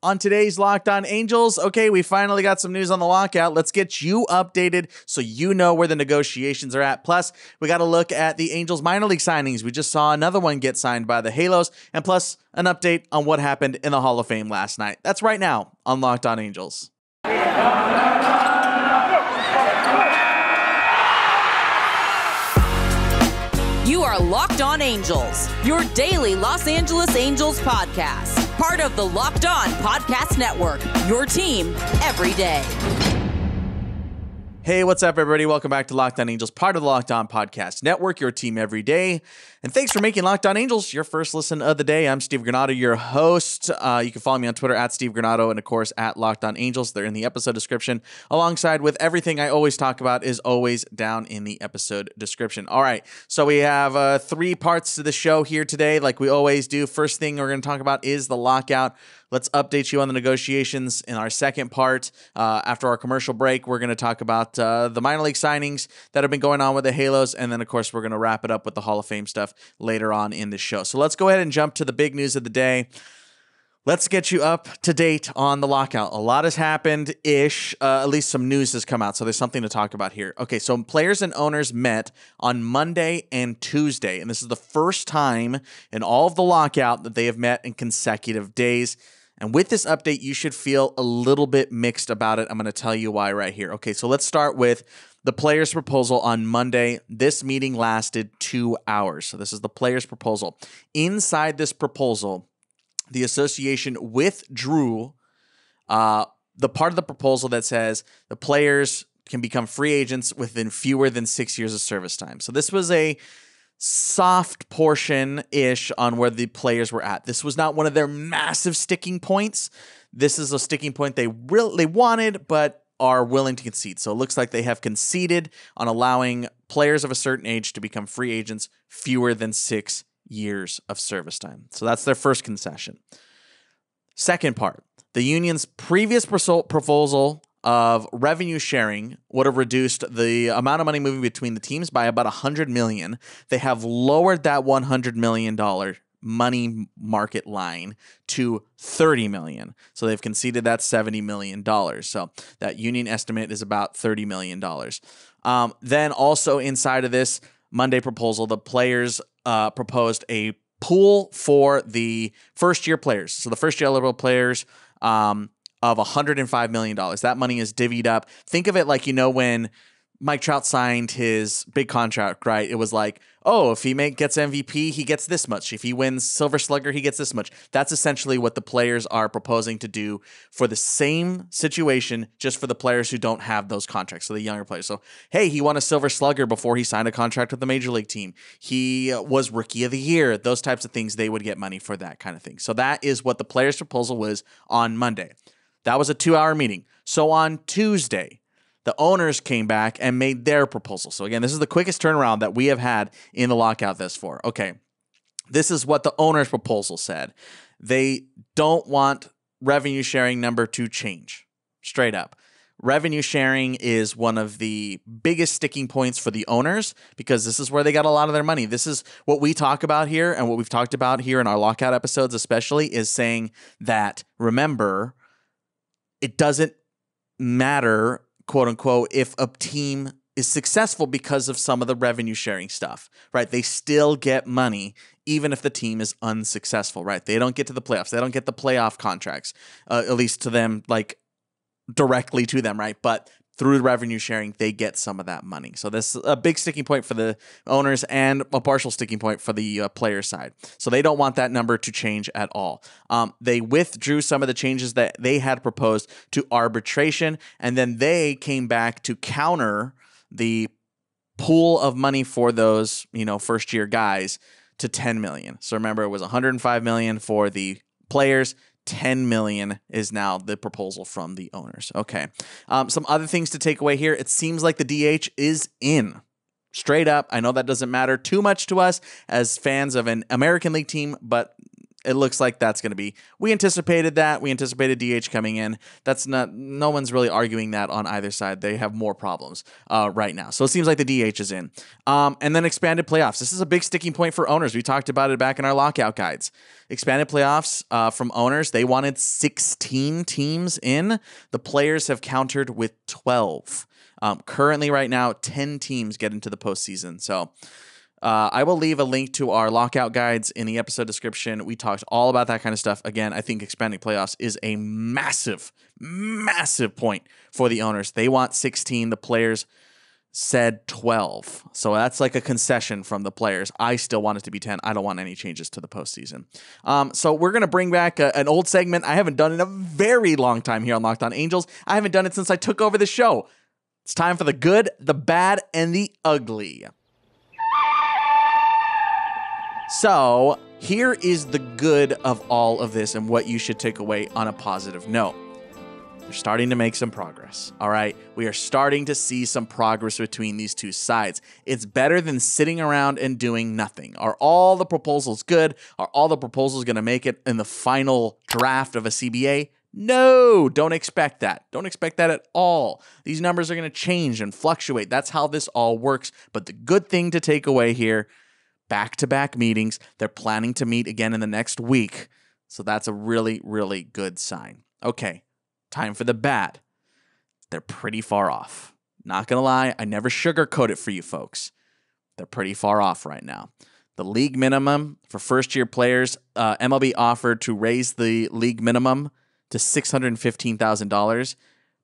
on today's Locked On Angels. Okay, we finally got some news on the lockout. Let's get you updated so you know where the negotiations are at. Plus, we got to look at the Angels minor league signings. We just saw another one get signed by the Halos, and plus an update on what happened in the Hall of Fame last night. That's right now on Locked On Angels. You are Locked On Angels, your daily Los Angeles Angels podcast. Part of the Locked On Podcast Network, your team every day. Hey, what's up, everybody? Welcome back to Locked On Angels, part of the Locked On Podcast Network, your team every day. And thanks for making Locked On Angels your first listen of the day. I'm Steve Granado, your host. You can follow me on Twitter at Steve Granado and, of course, at Locked On Angels. They're in the episode description, alongside with everything I always talk about is always down in the episode description. All right, so we have 3 parts to the show here today, like we always do. First thing we're going to talk about is the lockout. Let's update you on the negotiations. In our second part, after our commercial break, we're going to talk about the minor league signings that have been going on with the Halos. And then, of course, we're going to wrap it up with the Hall of Fame stuff later on in the show. So let's go ahead and jump to the big news of the day. Let's get you up to date on the lockout. A lot has happened-ish. At least some news has come out, so there's something to talk about here. Okay, so players and owners met on Monday and Tuesday, and this is the first time in all of the lockout that they have met in consecutive days. And with this update, you should feel a little bit mixed about it. I'm going to tell you why right here. Okay, so let's start with the players' proposal on Monday. This meeting lasted 2 hours. So this is the players' proposal. Inside this proposal, the association withdrew the part of the proposal that says the players can become free agents within fewer than 6 years of service time. So this was a soft portion-ish on where the players were at. This was not one of their massive sticking points. This is a sticking point they wanted, but are willing to concede. So it looks like they have conceded on allowing players of a certain age to become free agents fewer than 6 years of service time. So that's their first concession. Second part, the union's previous proposal of revenue sharing would have reduced the amount of money moving between the teams by about $100 million. They have lowered that $100 million money market line to $30 million. So they've conceded that $70 million. So that union estimate is about $30 million. Then also inside of this Monday proposal, the players proposed a pool for the first-year players. So the first-year eligible players of $105 million. That money is divvied up. Think of it like, when Mike Trout signed his big contract, right? It was like, oh, if he gets MVP, he gets this much. If he wins Silver Slugger, he gets this much. That's essentially what the players are proposing to do for the same situation, just for the players who don't have those contracts, so the younger players. So, hey, he won a Silver Slugger before he signed a contract with the Major League team. He was Rookie of the Year. Those types of things, they would get money for that kind of thing. So that is what the players' proposal was on Monday. That was a 2-hour meeting. So on Tuesday, the owners came back and made their proposal. So again, this is the quickest turnaround that we have had in the lockout thus far. Okay, this is what the owners' proposal said. They don't want revenue sharing number to change. Straight up. Revenue sharing is one of the biggest sticking points for the owners because this is where they got a lot of their money. This is what we talk about here, and what we've talked about here in our lockout episodes especially is saying that, remember, it doesn't matter, quote unquote, if a team is successful because of some of the revenue sharing stuff, right? They still get money even if the team is unsuccessful, right? They don't get to the playoffs. They don't get the playoff contracts, at least to them, like directly to them, right? But through revenue sharing, they get some of that money. So this is a big sticking point for the owners and a partial sticking point for the player side. So they don't want that number to change at all. They withdrew some of the changes that they had proposed to arbitration, and then they came back to counter the pool of money for those, first-year guys to $10 million. So remember, it was $105 million for the players. $10 million is now the proposal from the owners. Okay. Some other things to take away here. It seems like the DH is in. Straight up. I know that doesn't matter too much to us as fans of an American League team, but It looks like that's going to be. We anticipated that. We anticipated DH coming in. No one's really arguing that on either side. They have more problems right now. So it seems like the DH is in. And then expanded playoffs. This is a big sticking point for owners. We talked about it back in our lockout guides. Expanded playoffs from owners. They wanted 16 teams in. The players have countered with 12. Currently, right now, 10 teams get into the postseason. So I will leave a link to our lockout guides in the episode description. We talked all about that kind of stuff. Again, I think expanding playoffs is a massive, massive point for the owners. They want 16. The players said 12. So that's like a concession from the players. I still want it to be 10. I don't want any changes to the postseason. So we're going to bring back an old segment I haven't done in a very long time here on Locked On Angels. I haven't done it since I took over the show. It's time for the good, the bad, and the ugly. So here is the good of all of this and what you should take away on a positive note. They're starting to make some progress, all right? We are starting to see some progress between these two sides. It's better than sitting around and doing nothing. Are all the proposals good? Are all the proposals going to make it in the final draft of a CBA? No, don't expect that. Don't expect that at all. These numbers are going to change and fluctuate. That's how this all works. But the good thing to take away here, back-to-back meetings. They're planning to meet again in the next week. So that's a really, really good sign. Okay, time for the bad. They're pretty far off. Not going to lie, I never sugarcoat it for you folks. They're pretty far off right now. The league minimum for first-year players, MLB offered to raise the league minimum to $615,000.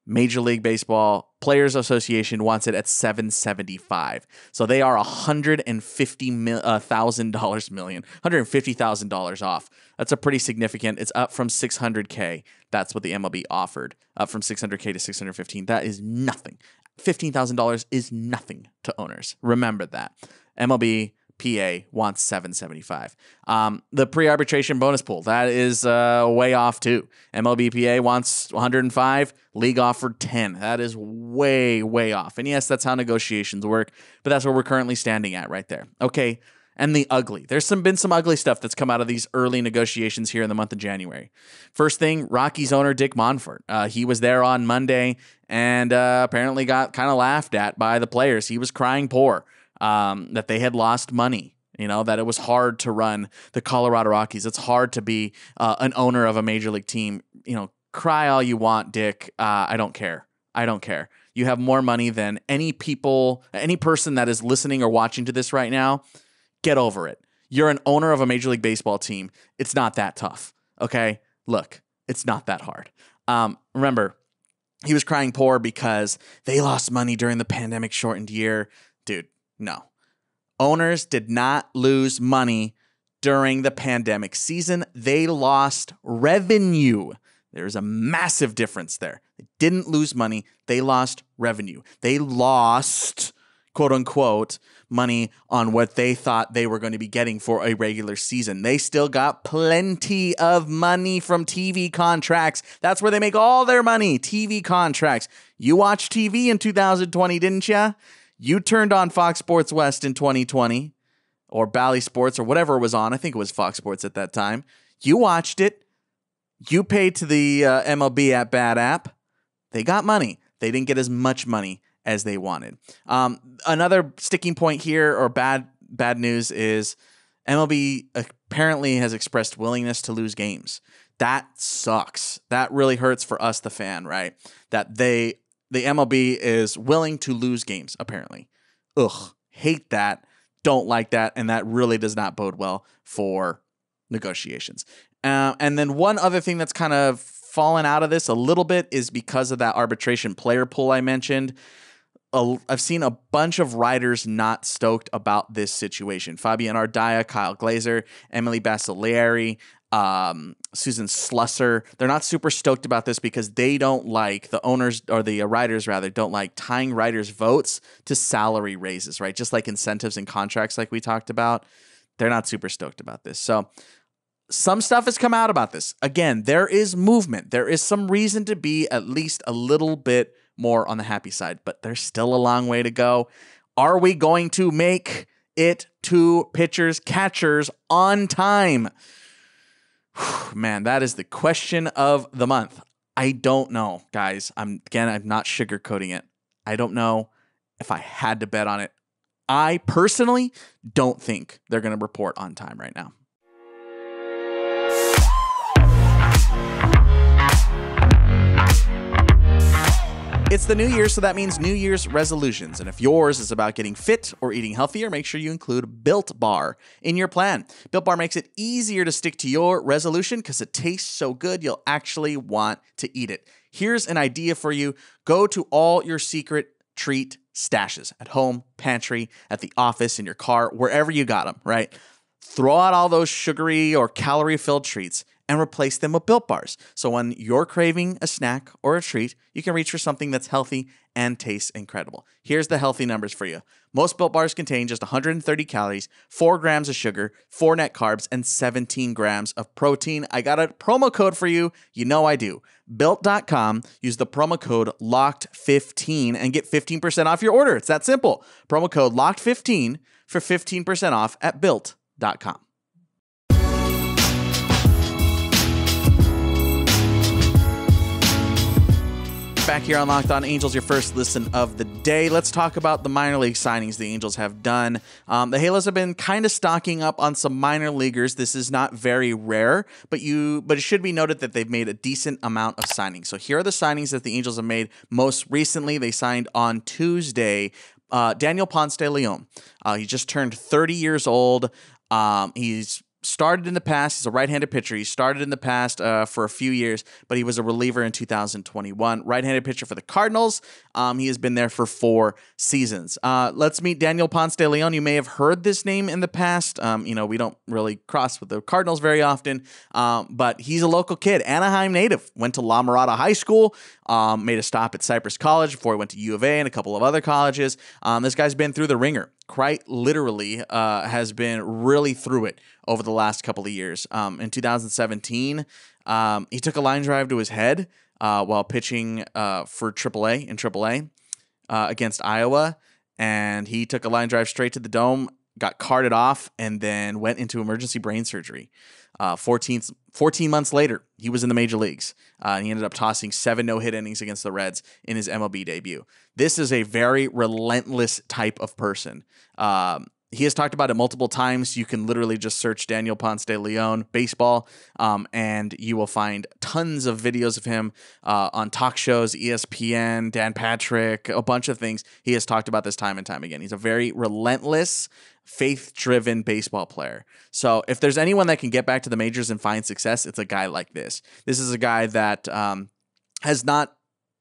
Major League Baseball Players Association wants it at $775,000. So they are $150,000 off. That's a pretty significant. It's up from $600K. That's what the MLB offered. Up from $600K to $615,000. That is nothing. $15,000 is nothing to owners. Remember that. MLB PA wants $775,000. The pre-arbitration bonus pool, that is way off too. MLBPA wants $105,000. League offered $10,000. That is way, way off. And yes, that's how negotiations work, but that's where we're currently standing at right there. Okay, and the ugly. There's been some ugly stuff that's come out of these early negotiations here in the month of January. First thing, Rockies owner Dick Monfort. He was there on Monday and apparently got kind of laughed at by the players. He was crying poor. That they had lost money, that it was hard to run the Colorado Rockies. It's hard to be an owner of a major league team. Cry all you want, Dick. I don't care. You have more money than any person that is listening or watching to this right now. Get over it. You're an owner of a Major League Baseball team. It's not that tough. Okay? Look, it's not that hard. Remember, he was crying poor because they lost money during the pandemic shortened year. Dude. No. Owners did not lose money during the pandemic season. They lost revenue. There's a massive difference there. They didn't lose money. They lost revenue. They lost, quote unquote, money on what they thought they were going to be getting for a regular season. They still got plenty of money from TV contracts. That's where they make all their money, TV contracts. You watched TV in 2020, didn't you? You turned on Fox Sports West in 2020, or Bally Sports, or whatever it was on. I think it was Fox Sports at that time. You watched it. You paid to the MLB at Bat app. They got money. They didn't get as much money as they wanted. Another sticking point here, or bad news, is MLB apparently has expressed willingness to lose games. That sucks. That really hurts for us, the fan, right? That the MLB is willing to lose games, apparently. Ugh, hate that, don't like that, and that really does not bode well for negotiations. And then one other thing that's kind of fallen out of this a little bit is because of that arbitration player pool I mentioned. I've seen a bunch of writers not stoked about this situation. Fabian Ardaya, Kyle Glazer, Emily Basiglieri, Susan Slusser. They're not super stoked about this because they don't like, the owners, or the writers rather, don't like tying writers' votes to salary raises, right? Just like incentives and contracts like we talked about. They're not super stoked about this. So some stuff has come out about this. Again, there is movement. There is some reason to be at least a little bit more on the happy side, but there's still a long way to go. Are we going to make it to pitchers, catchers on time? Man, that is the question of the month. I don't know, guys. I'm not sugarcoating it. I don't know if I had to bet on it. I personally don't think they're going to report on time right now. It's the new year, so that means New Year's resolutions. And if yours is about getting fit or eating healthier, make sure you include Built Bar in your plan. Built Bar makes it easier to stick to your resolution because it tastes so good you'll actually want to eat it. Here's an idea for you. Go to all your secret treat stashes at home, pantry, at the office, in your car, wherever you got them, right? Throw out all those sugary or calorie-filled treats and replace them with Built Bars. So when you're craving a snack or a treat, you can reach for something that's healthy and tastes incredible. Here's the healthy numbers for you. Most Built Bars contain just 130 calories, 4 grams of sugar, 4 net carbs, and 17 grams of protein. I got a promo code for you. You know I do. Built.com. Use the promo code LOCKED15 and get 15% off your order. It's that simple. Promo code LOCKED15 for 15% off at Built.com. Back here on Locked On Angels, your first listen of the day. Let's talk about the minor league signings the Angels have done. The Halos have been kind of stocking up on some minor leaguers. This is not very rare, but it should be noted that they've made a decent amount of signings. So here are the signings that the Angels have made most recently. They signed on Tuesday Daniel Poncedeleon. He just turned 30 years old. He's started in the past. He's a right-handed pitcher. He started in the past for a few years, but he was a reliever in 2021. Right-handed pitcher for the Cardinals. He has been there for 4 seasons. Let's meet Daniel Poncedeleon. You may have heard this name in the past. We don't really cross with the Cardinals very often, but he's a local kid, Anaheim native. Went to La Mirada High School, made a stop at Cypress College before he went to U of A and a couple of other colleges. This guy's been through the ringer. Quite literally has been really through it over the last couple of years. In 2017, he took a line drive to his head while pitching for AAA against Iowa, and he took a line drive straight to the dome, got carted off, and then went into emergency brain surgery. 14 months later, he was in the major leagues. And he ended up tossing 7 no-hit innings against the Reds in his MLB debut. This is a very relentless type of person. He has talked about it multiple times. You can literally just search Daniel Poncedeleon baseball, and you will find tons of videos of him on talk shows, ESPN, Dan Patrick, a bunch of things. He has talked about this time and time again. He's a very relentless, faith-driven baseball player. So if there's anyone that can get back to the majors and find success, it's a guy like this. This is a guy that has not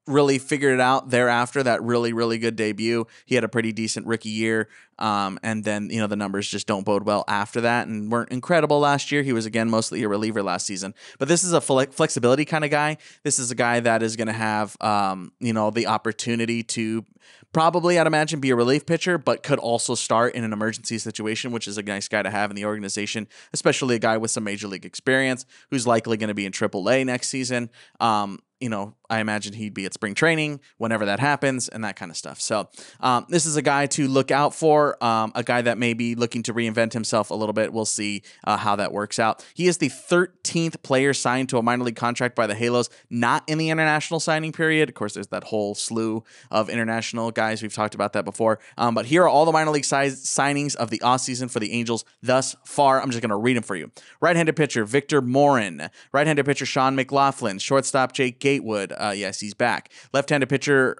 really figured it out thereafter that really, really good debut. He had a pretty decent rookie year. And then, the numbers just don't bode well after that and weren't incredible last year. He was, again, mostly a reliever last season. But this is a flexibility kind of guy. This is a guy that is going to have, the opportunity to probably, I'd imagine, be a relief pitcher, but could also start in an emergency situation, which is a nice guy to have in the organization, especially a guy with some major league experience who's likely going to be in AAA next season. I imagine he'd be at spring training whenever that happens and that kind of stuff. So this is a guy to look out for, a guy that may be looking to reinvent himself a little bit. We'll see how that works out. He is the 13th player signed to a minor league contract by the Halos, not in the international signing period. Of course, there's that whole slew of international guys. We've talked about that before. But here are all the minor league signings of the offseason for the Angels thus far. I'm just going to read them for you. Right-handed pitcher Victor Morin. Right-handed pitcher Sean McLaughlin. Shortstop Jake Gatewood. Yes, he's back. Left-handed pitcher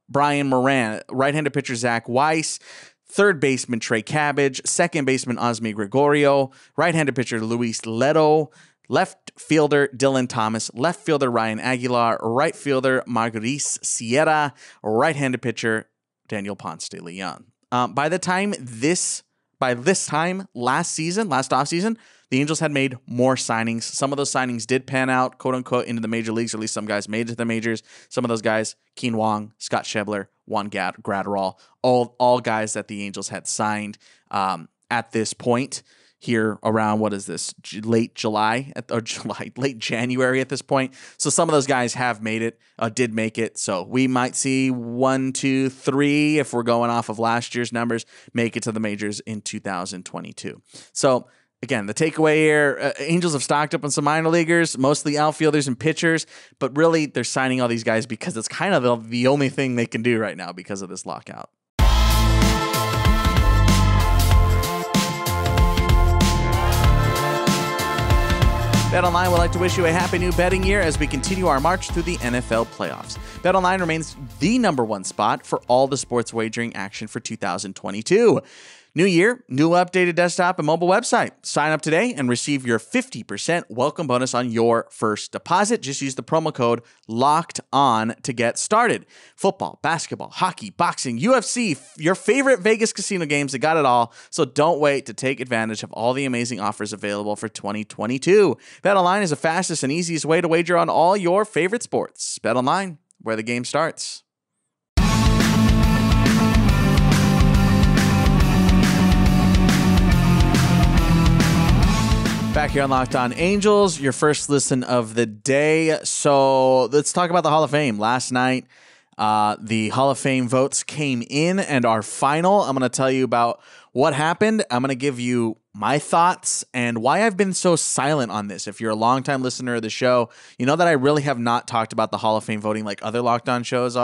Brian Moran. Right-handed pitcher Zach Weiss. Third baseman Trey Cabbage. Second baseman Osmi Gregorio. Right-handed pitcher Luis Leto. Left fielder Dylan Thomas. Left fielder Ryan Aguilar. Right fielder Margaris Sierra. Right-handed pitcher Daniel Poncedeleon. By this time last offseason, the Angels had made more signings. Some of those signings did pan out, quote unquote, into the major leagues, or at least some guys made it to the majors. Some of those guys, Keen Wong, Scott Schebler, Juan Gratterall, all guys that the Angels had signed at this point here around, late January at this point. So some of those guys have made it, did make it. So we might see 1, 2, 3, if we're going off of last year's numbers, make it to the majors in 2022. So Again, the takeaway here, Angels have stocked up on some minor leaguers, mostly outfielders and pitchers, but really they're signing all these guys because it's kind of the only thing they can do right now because of this lockout. BetOnline would like to wish you a happy new betting year as we continue our march through the NFL playoffs. BetOnline remains the #1 spot for all the sports wagering action for 2022. New year, new updated desktop and mobile website. Sign up today and receive your 50% welcome bonus on your first deposit. Just use the promo code LOCKEDON to get started. Football, basketball, hockey, boxing, UFC, your favorite Vegas casino games, they got it all. So don't wait to take advantage of all the amazing offers available for 2022. BetOnline is the fastest and easiest way to wager on all your favorite sports. BetOnline, where the game starts. Back here on Locked On Angels, your first listen of the day. So let's talk about the Hall of Fame. Last night, the Hall of Fame votes came in and are final. I'm going to tell you about what happened. I'm going to give you my thoughts and why I've been so silent on this. If you're a longtime listener of the show, you know that I really have not talked about the Hall of Fame voting like other Locked On shows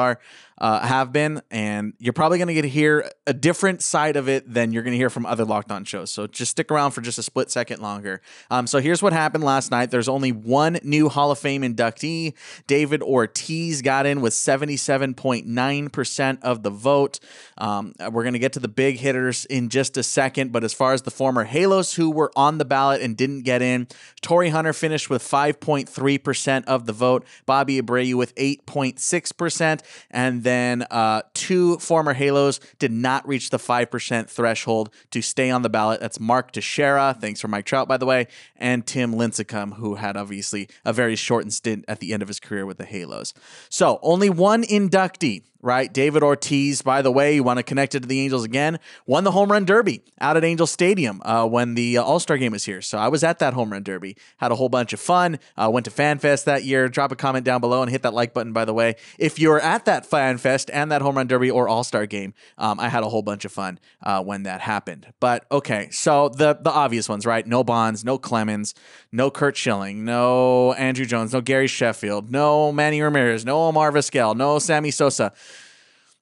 have been, and you're probably going to get to hear a different side of it than you're going to hear from other Locked On shows. So just stick around for just a split second longer. So here's what happened last night. There's only one new Hall of Fame inductee. David Ortiz got in with 77.9% of the vote. We're going to get to the big hitters in just a second, but as far as the former Halos who were on the ballot and didn't get in, Torrey Hunter finished with 5.3% of the vote, Bobby Abreu with 8.6%, and then two former Halos did not reach the 5% threshold to stay on the ballot. That's Mark Teixeira, thanks for Mike Trout, by the way, and Tim Lincecum, who had obviously a very shortened stint at the end of his career with the Halos. So only one inductee, right? David Ortiz, by the way, you want to connect it to the Angels again, won the Home Run Derby out at Angel Stadium when the All-Star Game was here. So I was at that Home Run Derby, had a whole bunch of fun, went to FanFest that year. Drop a comment down below and hit that like button, by the way. If you're at that FanFest and that Home Run Derby or All-Star Game, I had a whole bunch of fun when that happened. But okay, so the obvious ones, right? No Bonds, no Clemens, no Curt Schilling, no Andrew Jones, no Gary Sheffield, no Manny Ramirez, no Omar Vizquel, no Sammy Sosa.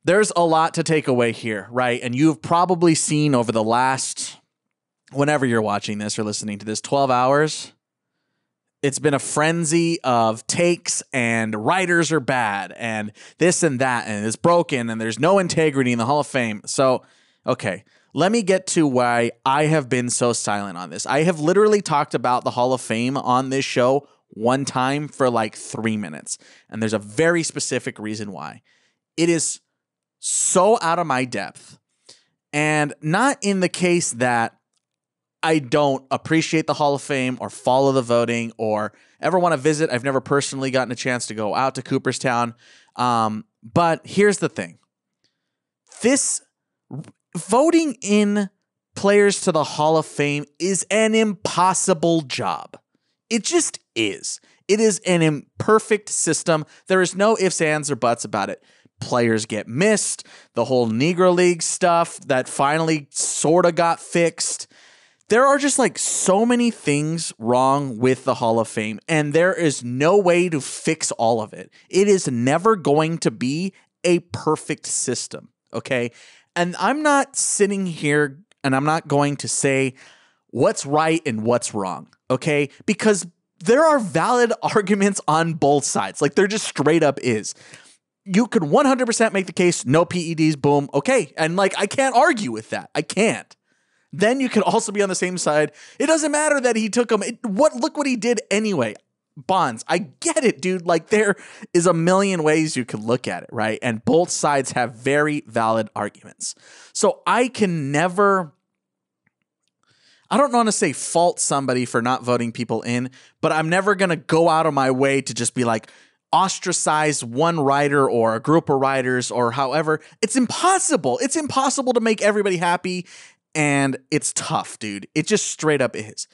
There's a lot to take away here, right? And you've probably seen over the last, whenever you're watching this or listening to this, 12 hours, it's been a frenzy of takes and writers are bad and this and that and it's broken and there's no integrity in the Hall of Fame. So, okay, let me get to why I have been so silent on this. I have literally talked about the Hall of Fame on this show one time for like 3 minutes, and there's a very specific reason why. It is so out of my depth, and not in the case that I don't appreciate the Hall of Fame or follow the voting or ever want to visit. I've never personally gotten a chance to go out to Cooperstown. But here's the thing. This voting in players to the Hall of Fame is an impossible job. It just is. It is an imperfect system. There is no ifs, ands, or buts about it. Players get missed. The whole Negro League stuff that finally sort of got fixed. There are just like so many things wrong with the Hall of Fame, and there is no way to fix all of it. It is never going to be a perfect system, okay? And I'm not sitting here and I'm not going to say what's right and what's wrong, okay? Because there are valid arguments on both sides. Like there just straight up is. You could 100% make the case, no PEDs, boom, okay. And like, I can't argue with that. I can't. Then you could also be on the same side. It doesn't matter that he took them. Look what he did anyway. Bonds. I get it, dude. Like there is a million ways you could look at it, right? And both sides have very valid arguments. So I can never, I don't want to say fault somebody for not voting people in, but I'm never going to go out of my way to just be like, ostracize one writer or a group of writers or however. It's impossible. It's impossible to make everybody happy, and it's tough, dude. It just straight up is.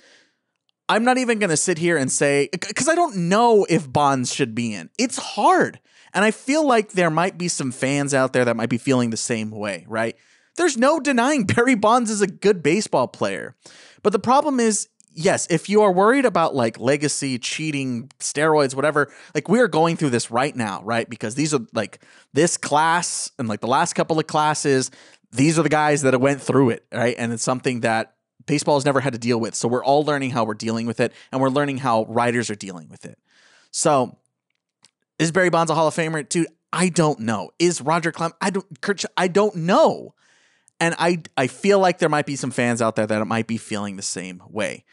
I'm not even going to sit here and say, because I don't know if Bonds should be in. It's hard. And I feel like there might be some fans out there that might be feeling the same way, right? There's no denying Barry Bonds is a good baseball player. But the problem is yes, if you are worried about like legacy, cheating, steroids, whatever, like we are going through this right now, right? Because these are like this class and like the last couple of classes, these are the guys that went through it, right? And it's something that baseball has never had to deal with. So we're all learning how we're dealing with it, and we're learning how writers are dealing with it. So is Barry Bonds a Hall of Famer? Dude, I don't know. Is Roger Clemens? I don't know. And I feel like there might be some fans out there that might be feeling the same way.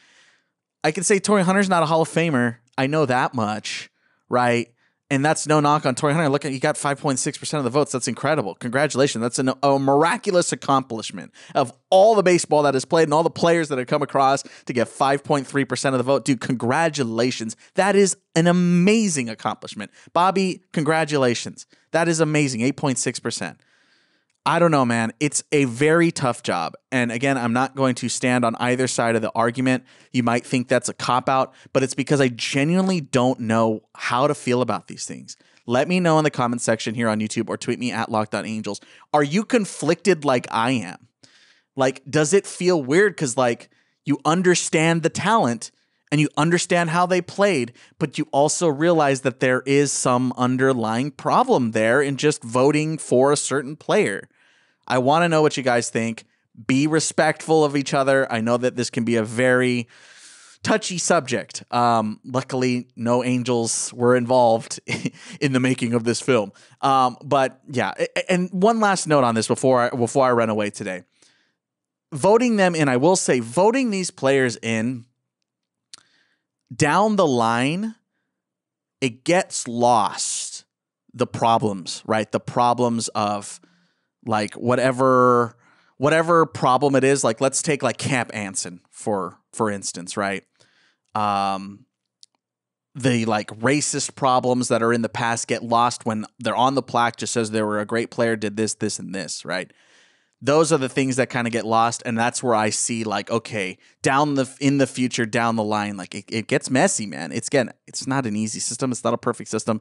I can say Torrey Hunter's not a Hall of Famer. I know that much, right? And that's no knock on Torrey Hunter. Look, he got 5.6% of the votes. That's incredible. Congratulations. That's a miraculous accomplishment of all the baseball that is played and all the players that have come across to get 5.3% of the vote. Dude, congratulations. That is an amazing accomplishment. Bobby, congratulations. That is amazing. 8.6%. I don't know, man. It's a very tough job. And again, I'm not going to stand on either side of the argument. You might think that's a cop-out, but it's because I genuinely don't know how to feel about these things. Let me know in the comment section here on YouTube or tweet me at @LockedOnAngels. Are you conflicted like I am? Like, does it feel weird? Because, like, you understand the talent and you understand how they played, but you also realize that there is some underlying problem there in just voting for a certain player. I want to know what you guys think. Be respectful of each other. I know that this can be a very touchy subject. Luckily, no Angels were involved in the making of this film. But yeah, and one last note on this before I run away today. Voting them in, I will say, voting these players in, down the line, it gets lost. The problems, right? The problems of like whatever problem it is. Like, let's take like Camp Anson for instance, right? The like racist problems that are in the past get lost when they're on the plaque. Just says they were a great player, did this, this, and this, right? Those are the things that kind of get lost, and that's where I see like, okay, in the future, down the line, like it gets messy, man. It's not an easy system. It's not a perfect system.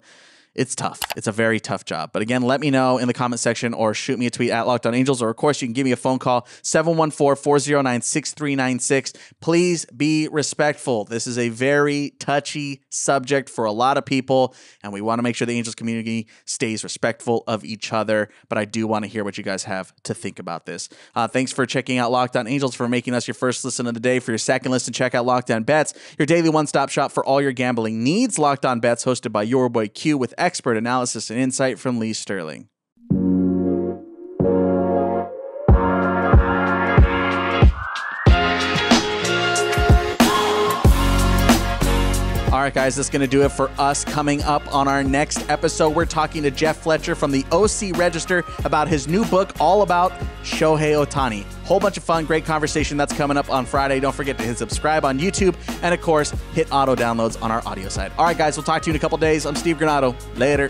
It's tough. It's a very tough job. But again, let me know in the comment section or shoot me a tweet at @LockedOnAngels, or of course you can give me a phone call, 714-409-6396. Please be respectful. This is a very touchy subject for a lot of people, and we want to make sure the Angels community stays respectful of each other. But I do want to hear what you guys have to think about this. Thanks for checking out Locked On Angels, for making us your first listen of the day. For your second listen, check out Locked On Bets, your daily one-stop shop for all your gambling needs. Locked On Bets, hosted by your boy Q, with expert analysis and insight from Lee Sterling. All right, guys, that's going to do it for us. Coming up on our next episode, we're talking to Jeff Fletcher from the OC Register about his new book all about Shohei Ohtani. Whole bunch of fun, great conversation. That's coming up on Friday. Don't forget to hit subscribe on YouTube and, of course, hit auto downloads on our audio side. All right, guys, we'll talk to you in a couple days. I'm Steve Granado. Later.